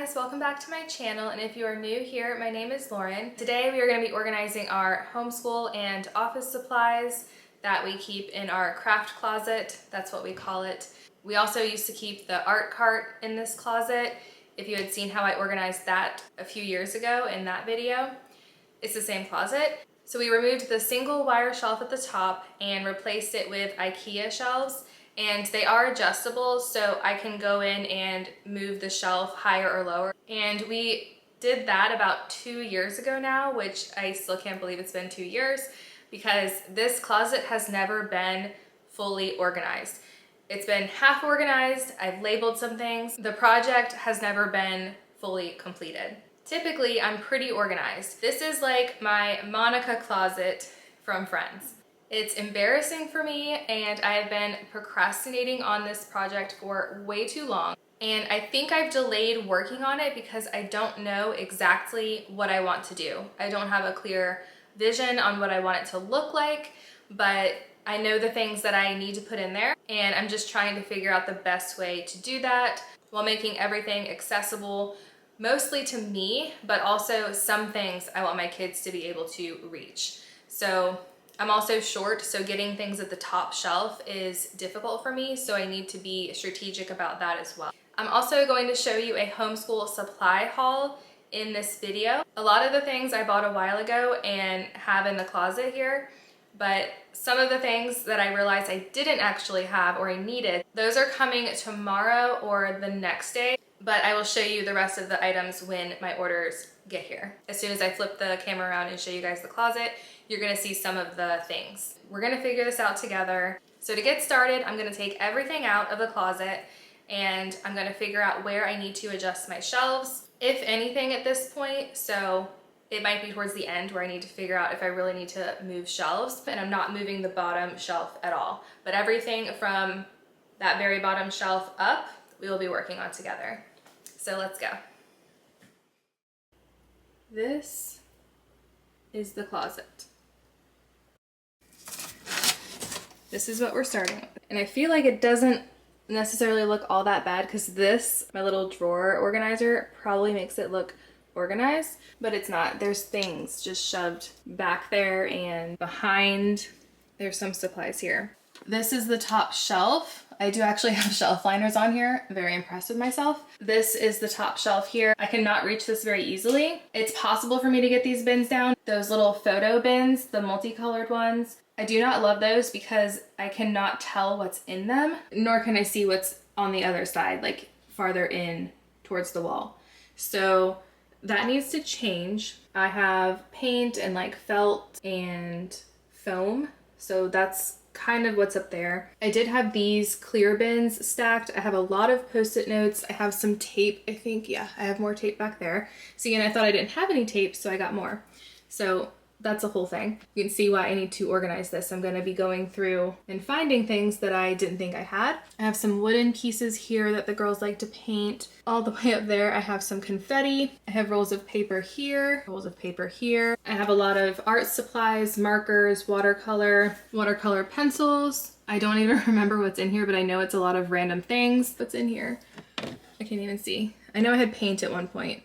guys, welcome back to my channel, and if you are new here, my name is Lauren. Today we are going to be organizing our homeschool and office supplies that we keep in our craft closet. That's what we call it. We also used to keep the art cart in this closet. If you had seen how I organized that a few years ago in that video, it's the same closet. So we removed the single wire shelf at the top and replaced it with IKEA shelves. And they are adjustable, so I can go in and move the shelf higher or lower. And we did that about 2 years ago now, which I still can't believe it's been 2 years, because this closet has never been fully organized. It's been half organized, I've labeled some things. The project has never been fully completed. Typically, I'm pretty organized. This is like my Monica closet from Friends. It's embarrassing for me, and I have been procrastinating on this project for way too long. And I think I've delayed working on it because I don't know exactly what I want to do. I don't have a clear vision on what I want it to look like, but I know the things that I need to put in there, and I'm just trying to figure out the best way to do that while making everything accessible, mostly to me, but also some things I want my kids to be able to reach. So I'm also short, so getting things at the top shelf is difficult for me, so I need to be strategic about that as well. I'm also going to show you a homeschool supply haul in this video. A lot of the things I bought a while ago and have in the closet here, but some of the things that I realized I didn't actually have or I needed, those are coming tomorrow or the next day, but I will show you the rest of the items when my orders get here. As soon as I flip the camera around and show you guys the closet, you're gonna see some of the things. We're gonna figure this out together. So to get started, I'm gonna take everything out of the closet and I'm gonna figure out where I need to adjust my shelves, if anything at this point. So it might be towards the end where I need to figure out if I really need to move shelves, and I'm not moving the bottom shelf at all. But everything from that very bottom shelf up, we will be working on together. So let's go. This is the closet. This is what we're starting with. And I feel like it doesn't necessarily look all that bad because this, my little drawer organizer, probably makes it look organized, but it's not. There's things just shoved back there and behind. There's some supplies here. This is the top shelf. I do actually have shelf liners on here. I'm very impressed with myself. This is the top shelf here. I cannot reach this very easily. It's possible for me to get these bins down. Those little photo bins, the multicolored ones, I do not love those because I cannot tell what's in them, nor can I see what's on the other side, like farther in towards the wall. So that needs to change. I have paint and like felt and foam, so that's kind of what's up there. I did have these clear bins stacked. I have a lot of post-it notes. I have some tape, I think. Yeah, I have more tape back there. See, and I thought I didn't have any tape, so I got more. So that's a whole thing. You can see why I need to organize this. I'm going to be going through and finding things that I didn't think I had. I have some wooden pieces here that the girls like to paint. All the way up there, I have some confetti. I have rolls of paper here, rolls of paper here. I have a lot of art supplies, markers, watercolor pencils. I don't even remember what's in here, but I know it's a lot of random things. What's in here? I can't even see. I know I had paint at one point,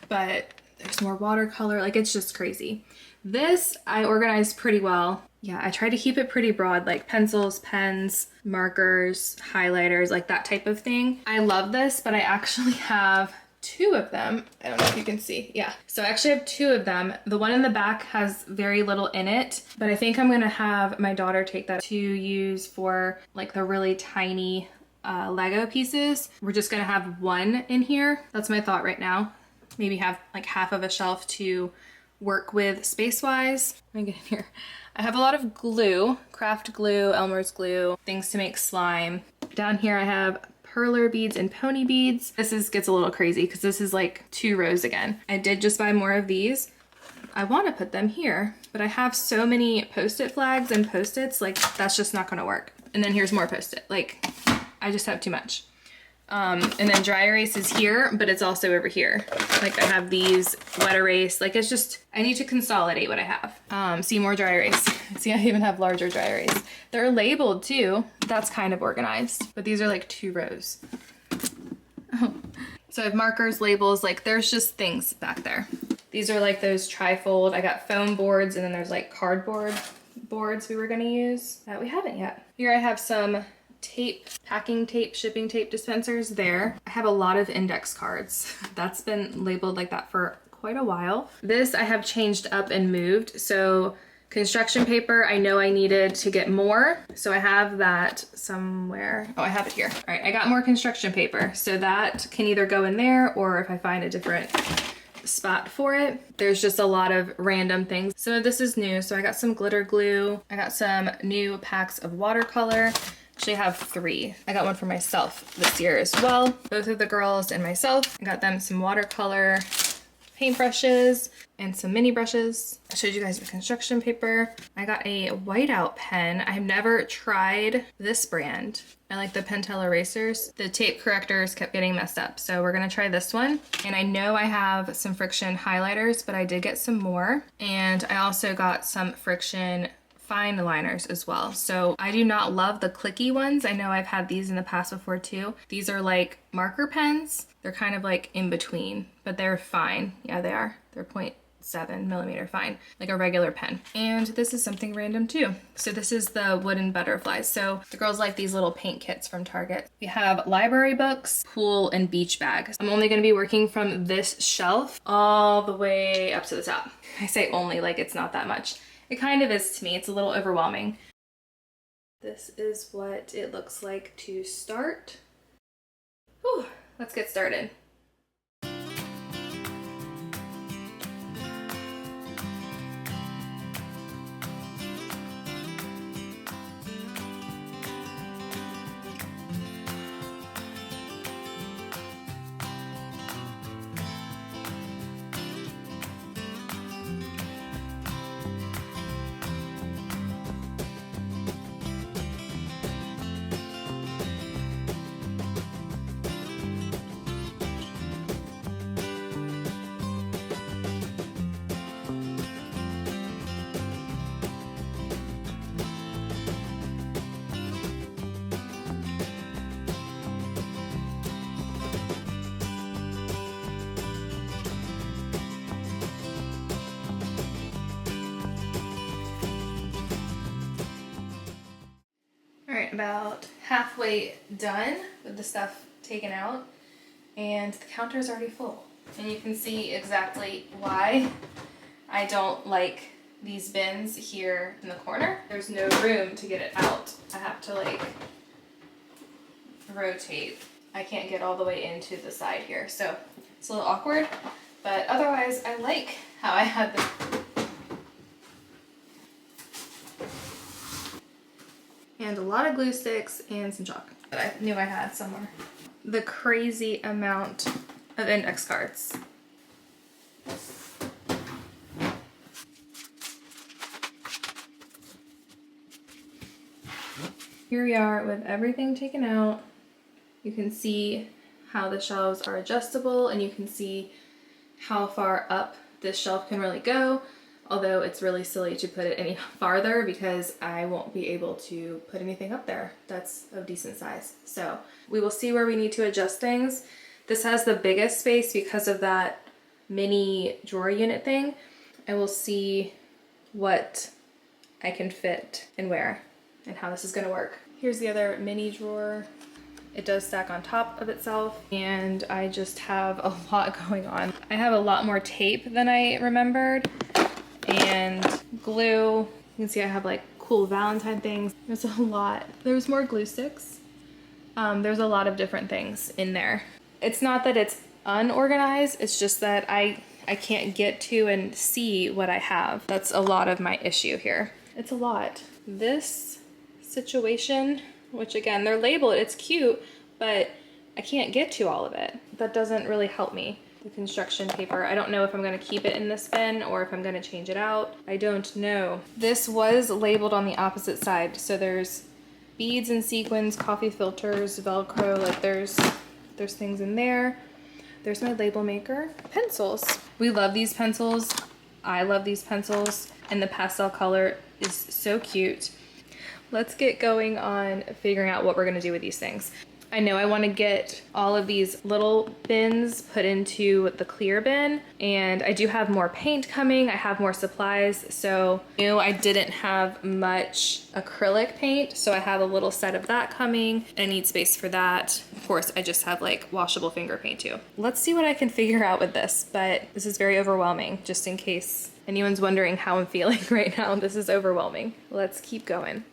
but there's more watercolor. Like, it's just crazy. This I organized pretty well. Yeah, I try to keep it pretty broad, like pencils, pens, markers, highlighters, like that type of thing. I love this, but I actually have two of them. I don't know if you can see. Yeah, so I actually have two of them. The one in the back has very little in it, but I think I'm gonna have my daughter take that to use for like the really tiny Lego pieces. We're just gonna have one in here. That's my thought right now. Maybe have like half of a shelf to work with space-wise. Let me get in here. I have a lot of glue, craft glue, Elmer's glue, things to make slime. Down here I have perler beads and pony beads. This gets a little crazy because this is like 2 rows again. I did just buy more of these. I want to put them here, but I have so many post-it flags and post-its, like that's just not gonna work. And then here's more post-it. Like, I just have too much. And then dry erase is here, but it's also over here. Like I have these wet erase, like it's just, I need to consolidate what I have. See, more dry erase. See, I even have larger dry erase. They're labeled too. That's kind of organized, but these are like 2 rows. Oh, So I have markers, labels, like there's just things back there. These are like those tri-fold. I got foam boards, and then there's like cardboard boards we were gonna use that we haven't yet. Here I have some tape, packing tape, shipping tape dispensers there. I have a lot of index cards. That's been labeled like that for quite a while. This I have changed up and moved. So construction paper, I know I needed to get more. So I have that somewhere. Oh, I have it here. All right, I got more construction paper. So that can either go in there, or if I find a different spot for it. There's just a lot of random things. So this is new. So I got some glitter glue. I got some new packs of watercolor. Actually, I have 3. I got one for myself this year as well. Both of the girls and myself. I got them some watercolor paintbrushes and some mini brushes. I showed you guys the construction paper. I got a whiteout pen. I've never tried this brand. I like the Pentel erasers. The tape correctors kept getting messed up, so we're gonna try this one. And I know I have some friction highlighters, but I did get some more. And I also got some friction fine liners as well. So I do not love the clicky ones. I know I've had these in the past before too. These are like marker pens. They're kind of like in between, but they're fine. Yeah, they are. They're 0.7 millimeter fine, like a regular pen. And this is something random too. So this is the wooden butterflies. So the girls like these little paint kits from Target. We have library books, pool, and beach bags. I'm only gonna be working from this shelf all the way up to the top. I say only, like it's not that much. It kind of is to me. It's a little overwhelming. This is what it looks like to start. Whew, let's get started. All right, about halfway done with the stuff taken out, and the counter is already full. And you can see exactly why I don't like these bins here in the corner. There's no room to get it out. I have to like rotate. I can't get all the way into the side here, so it's a little awkward, but otherwise I like how I had the and a lot of glue sticks and some chalk that I knew I had somewhere. The crazy amount of index cards. Here we are with everything taken out. You can see how the shelves are adjustable, and you can see how far up this shelf can really go. Although it's really silly to put it any farther because I won't be able to put anything up there that's of decent size. So we will see where we need to adjust things. This has the biggest space because of that mini drawer unit thing. I will see what I can fit and where and how this is gonna work. Here's the other mini drawer. It does stack on top of itself, and I just have a lot going on. I have a lot more tape than I remembered. And glue. You can see I have like cool Valentine things. There's a lot. There's more glue sticks. There's a lot of different things in there. It's not that it's unorganized, it's just that I can't get to and see what I have. That's a lot of my issue here. It's a lot. This situation, which again, they're labeled, it's cute, but I can't get to all of it. That doesn't really help me. The construction paper, I don't know if I'm gonna keep it in this bin or if I'm gonna change it out. I don't know. This was labeled on the opposite side. So there's beads and sequins, coffee filters, Velcro, like there's things in there. There's my label maker. Pencils. We love these pencils. I love these pencils, and the pastel color is so cute. Let's get going on figuring out what we're gonna do with these things. I know I want to get all of these little bins put into the clear bin, and I do have more paint coming. I have more supplies, so I didn't have much acrylic paint, so I have a little set of that coming. I need space for that. Of course, I just have like washable finger paint too. Let's see what I can figure out with this, but this is very overwhelming, just in case anyone's wondering how I'm feeling right now. This is overwhelming. Let's keep going.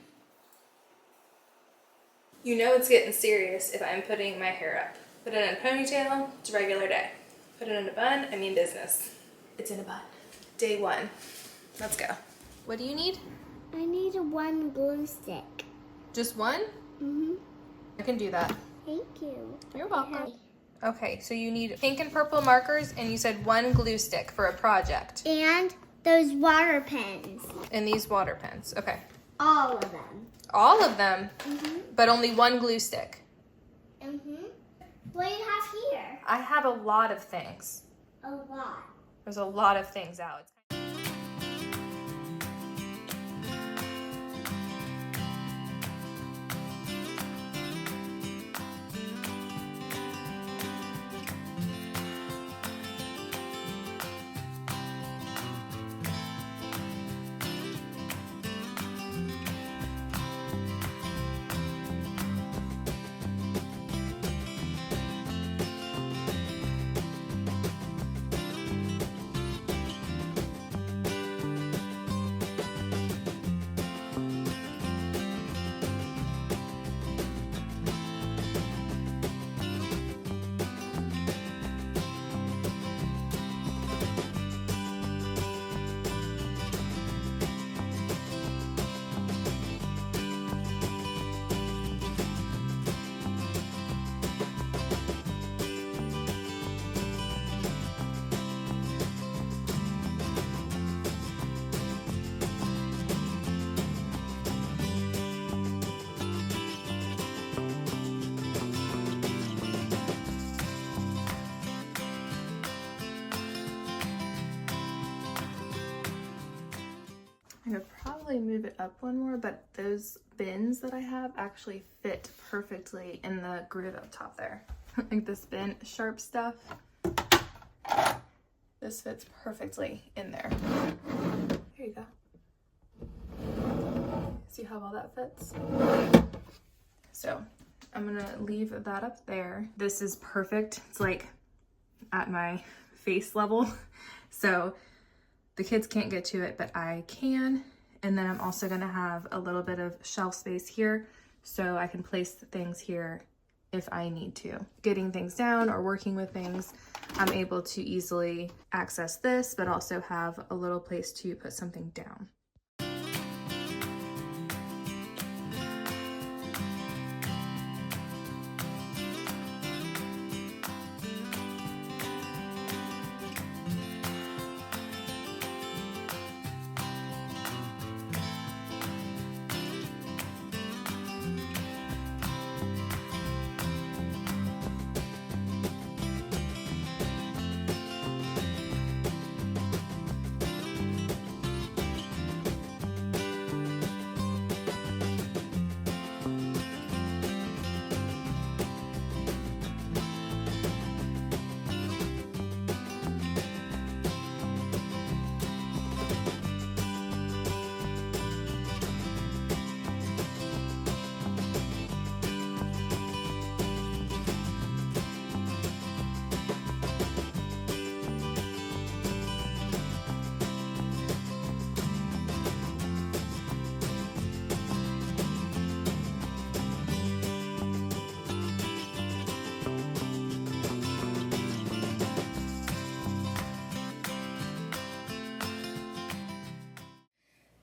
You know it's getting serious if I'm putting my hair up. Put it in a ponytail, it's a regular day. Put it in a bun, I mean business. It's in a bun. Day one. Let's go. What do you need? I need one glue stick. Just one? Mm-hmm. I can do that. Thank you. You're welcome. Okay, so you need pink and purple markers, and you said one glue stick for a project. And those water pens. And these water pens, okay. All of them. All of them? Mm-hmm. But only one glue stick? Mm-hmm. What do you have here? I have a lot of things. A lot. There's a lot of things out. I could probably move it up one more, but those bins that I have actually fit perfectly in the groove up top there. Like this bin, sharp stuff. This fits perfectly in there. Here you go. See how well that fits? So I'm gonna leave that up there. This is perfect. It's like at my face level. So the kids can't get to it, but I can. And then I'm also gonna have a little bit of shelf space here so I can place things here if I need to. Getting things down or working with things, I'm able to easily access this, but also have a little place to put something down.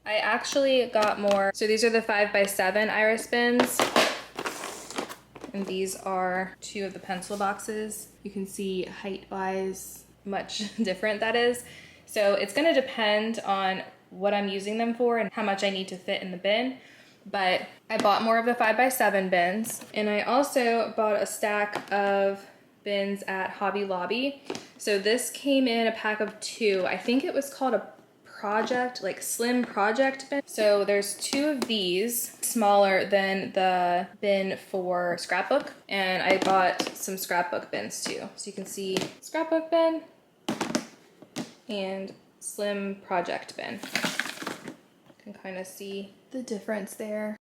I actually got more. So these are the 5x7 iris bins. And these are 2 of the pencil boxes. You can see height-wise, much different that is. So it's gonna depend on what I'm using them for and how much I need to fit in the bin. But I bought more of the 5x7 bins. And I also bought a stack of bins at Hobby Lobby. So this came in a pack of 2. I think it was called a project, like slim project bin. So there's 2 of these, smaller than the bin for scrapbook. And I bought some scrapbook bins too. So you can see scrapbook bin and slim project bin. You can kind of see the difference there.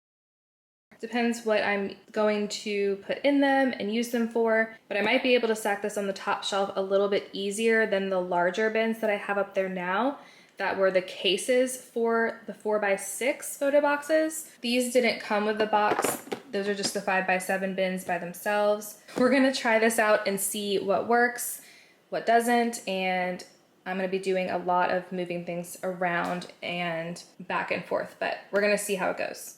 Depends what I'm going to put in them and use them for, but I might be able to stack this on the top shelf a little bit easier than the larger bins that I have up there now that were the cases for the 4x6 photo boxes. These didn't come with the box. Those are just the 5x7 bins by themselves. We're gonna try this out and see what works, what doesn't, and I'm gonna be doing a lot of moving things around and back and forth, but we're gonna see how it goes.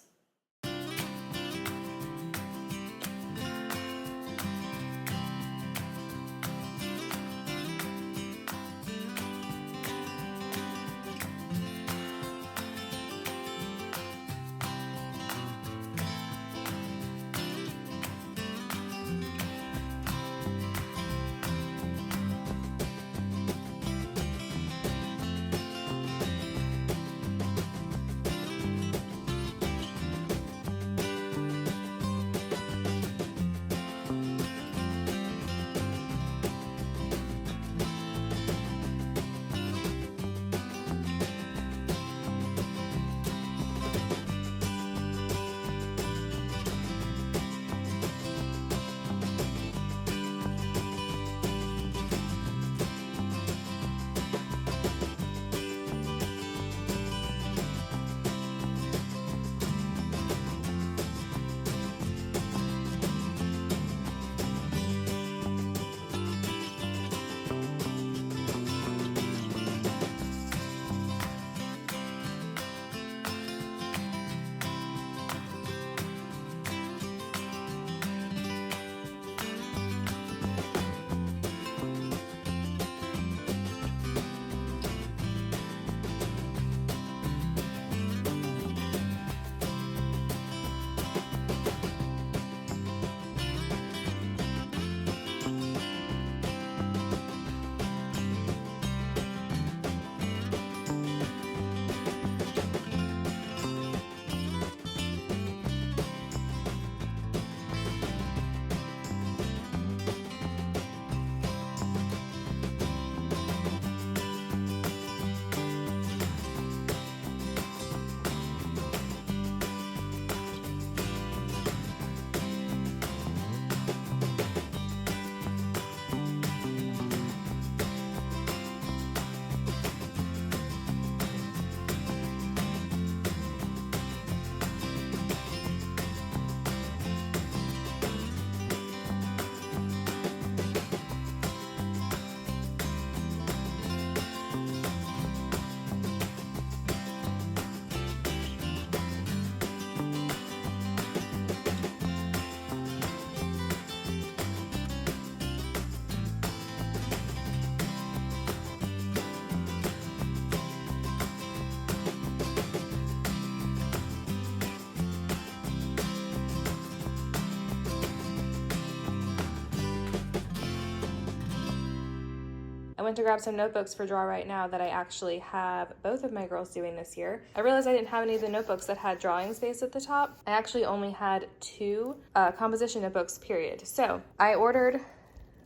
I went to grab some notebooks for Draw Right Now that I actually have both of my girls doing this year. I realized I didn't have any of the notebooks that had drawing space at the top. I actually only had 2 composition notebooks, period. So I ordered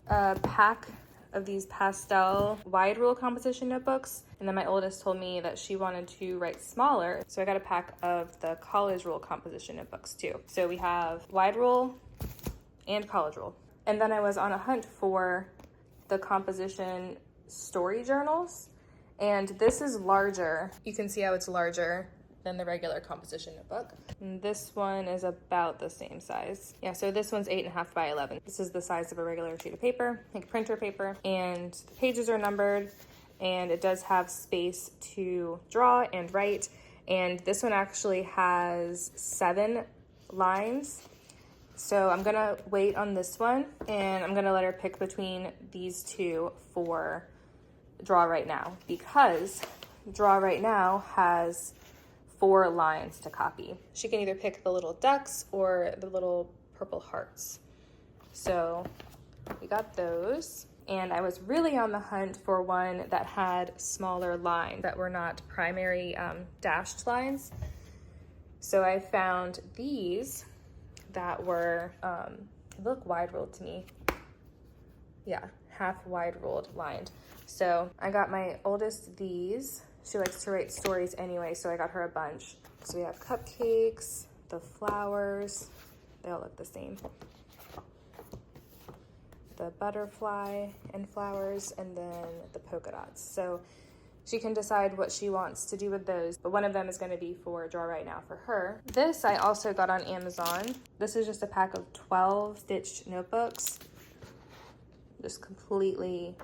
a pack of these pastel wide rule composition notebooks, and then my oldest told me that she wanted to write smaller, so I got a pack of the college rule composition notebooks too. So we have wide rule and college rule. And then I was on a hunt for the composition story journals, and this is larger. You can see how it's larger than the regular composition notebook. And this one is about the same size. Yeah, so this one's 8.5 by 11. This is the size of a regular sheet of paper, like printer paper, and the pages are numbered, and it does have space to draw and write. And this one actually has 7 lines. So I'm gonna wait on this one, and I'm gonna let her pick between these 2 for Draw Right Now, because Draw Right Now has 4 lines to copy. She can either pick the little ducks or the little purple hearts. So we got those. and I was really on the hunt for one that had smaller lines that were not primary dashed lines. So I found these that were, look wide ruled to me. Yeah, half wide ruled lined. So I got my oldest these. She likes to write stories anyway, so I got her a bunch. So we have cupcakes, the flowers, they all look the same. The butterfly and flowers, and then the polka dots. So she can decide what she wants to do with those, but one of them is going to be for Draw Right Now for her. This I also got on Amazon. This is just a pack of 12 stitched notebooks, just completely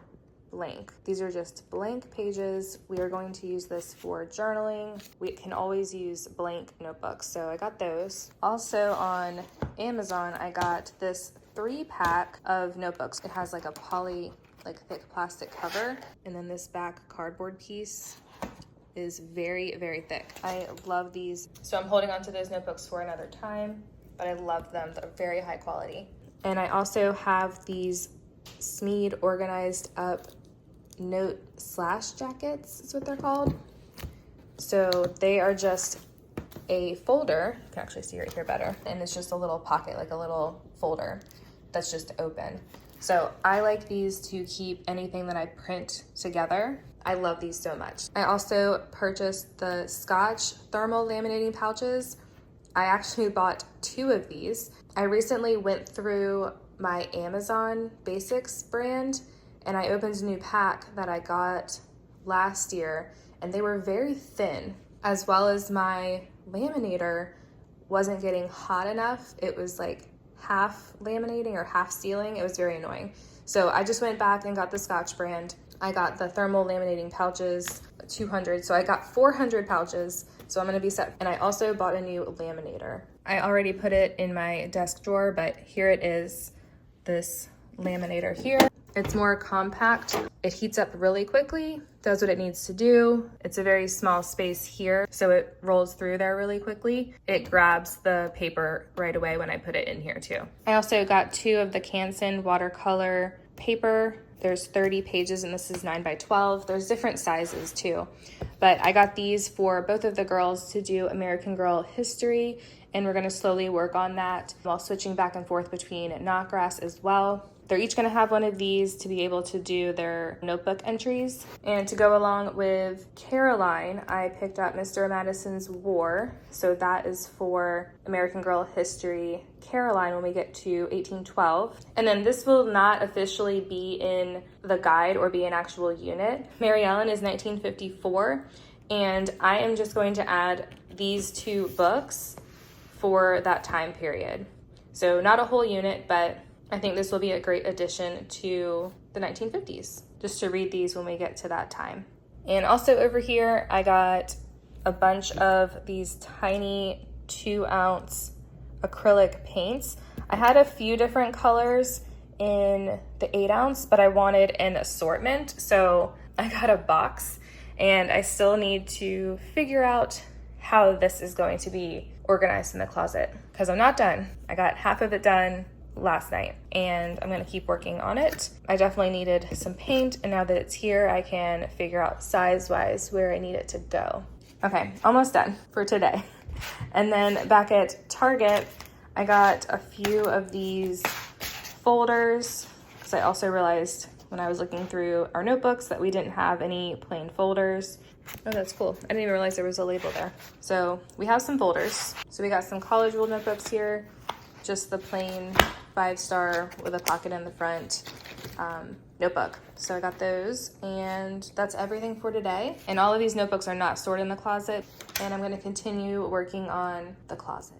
blank. These are just blank pages. We are going to use this for journaling. We can always use blank notebooks, so I got those. Also on Amazon, I got this 3-pack of notebooks. It has like a thick plastic cover, and then this back cardboard piece is very, very thick. I love these. So I'm holding on to those notebooks for another time, but I love them. They're very high quality. And I also have these Smeed organized up note slash jackets is what they're called. So they are just a folder. You can actually see right here better. And it's just a little pocket, like a little folder that's just open. So I like these to keep anything that I print together. I love these so much. I also purchased the Scotch thermal laminating pouches. I actually bought 2 of these. I recently went through my Amazon Basics brand, and I opened a new pack that I got last year, and they were very thin, as well as my laminator wasn't getting hot enough. It was like half laminating or half sealing. It was very annoying. So I just went back and got the Scotch brand. I got the thermal laminating pouches, 200. So I got 400 pouches. So I'm gonna be set. And I also bought a new laminator. I already put it in my desk drawer, but here it is, this laminator here. It's more compact. It heats up really quickly, does what it needs to do. It's a very small space here, so it rolls through there really quickly. It grabs the paper right away when I put it in here too. I also got 2 of the Canson watercolor paper. There's 30 pages and this is 9 by 12. There's different sizes too. But I got these for both of the girls to do American Girl history, and we're gonna slowly work on that while switching back and forth between Knotgrass as well. They're each gonna have one of these to be able to do their notebook entries. And to go along with Caroline, I picked up Mr. Madison's War. So that is for American Girl history Caroline when we get to 1812. And then this will not officially be in the guide or be an actual unit. Mary Ellen is 1954. And I am just going to add these 2 books for that time period. So not a whole unit, but I think this will be a great addition to the 1950s, just to read these when we get to that time. And also over here, I got a bunch of these tiny 2-ounce acrylic paints. I had a few different colors in the 8-ounce, but I wanted an assortment. So I got a box, and I still need to figure out how this is going to be organized in the closet, because I'm not done. I got half of it done last night, and I'm gonna keep working on it. I definitely needed some paint, and now that it's here, I can figure out size-wise where I need it to go. Okay, almost done for today. And then back at Target, I got a few of these folders, because I also realized when I was looking through our notebooks that we didn't have any plain folders. Oh, that's cool. I didn't even realize there was a label there. So we have some folders. So we got some college ruled notebooks here, just the plain 5-star with a pocket in the front notebook. So I got those, and that's everything for today. And all of these notebooks are not stored in the closet, and I'm gonna continue working on the closet.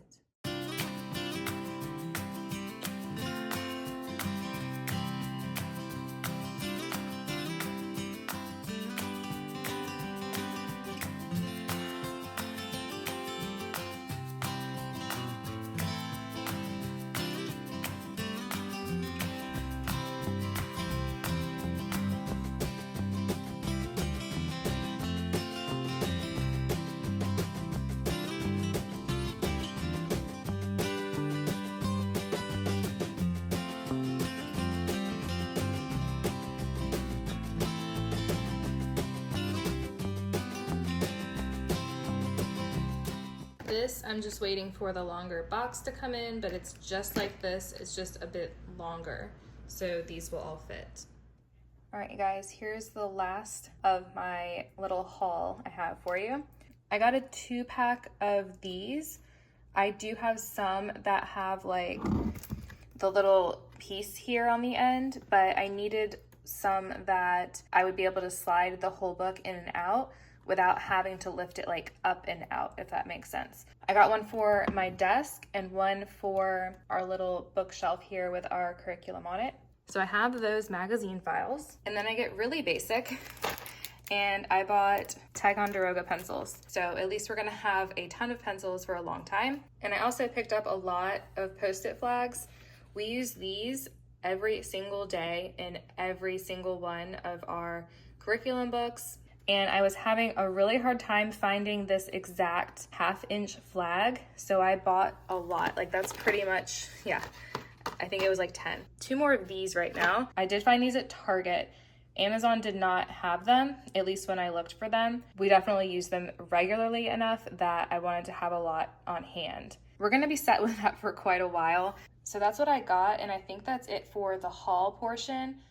I'm just waiting for the longer box to come in, but it's just like this. It's just a bit longer. So these will all fit. All right, you guys, here's the last of my little haul I have for you. I got a 2-pack of these. I do have some that have like the little piece here on the end, but I needed some that I would be able to slide the whole book in and out without having to lift it like up and out, if that makes sense. I got one for my desk and one for our little bookshelf here with our curriculum on it. So I have those magazine files, and then I get really basic and I bought Ticonderoga pencils. So at least we're gonna have a ton of pencils for a long time. And I also picked up a lot of Post-it flags. We use these every single day in every single one of our curriculum books. And I was having a really hard time finding this exact 1/2-inch flag. So I bought a lot. Like that's pretty much, yeah, I think it was like 10. 2 more of these right now. I did find these at Target. Amazon did not have them, at least when I looked for them. We definitely use them regularly enough that I wanted to have a lot on hand. We're gonna be set with that for quite a while. So that's what I got, and I think that's it for the haul portion.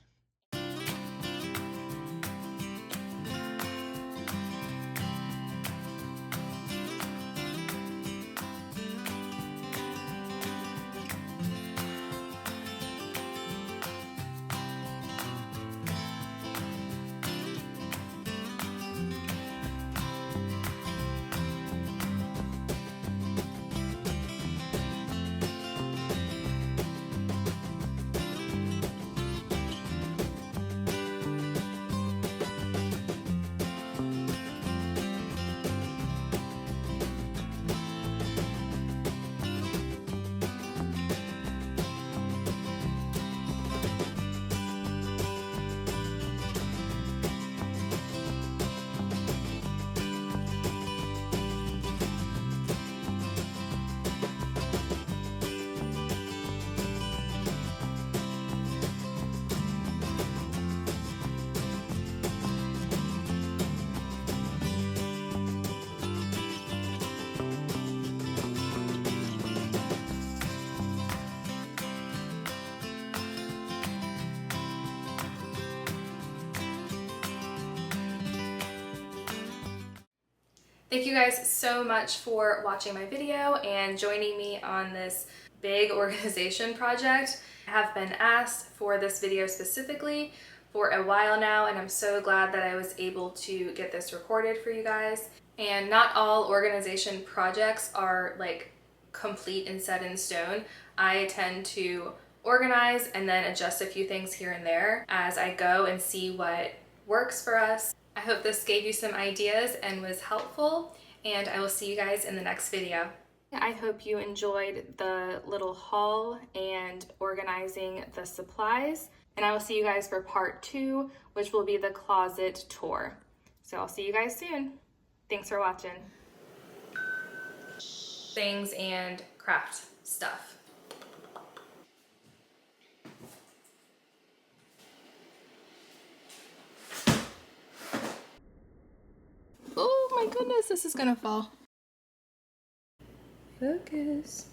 Thank you guys so much for watching my video and joining me on this big organization project. I have been asked for this video specifically for a while now, and I'm so glad that I was able to get this recorded for you guys. And not all organization projects are like complete and set in stone. I tend to organize and then adjust a few things here and there as I go and see what works for us. I hope this gave you some ideas and was helpful, and I will see you guys in the next video. I hope you enjoyed the little haul and organizing the supplies, and I will see you guys for part 2, which will be the closet tour. So I'll see you guys soon. Thanks for watching. Things and craft stuff. Oh my goodness, this is gonna fall. Focus.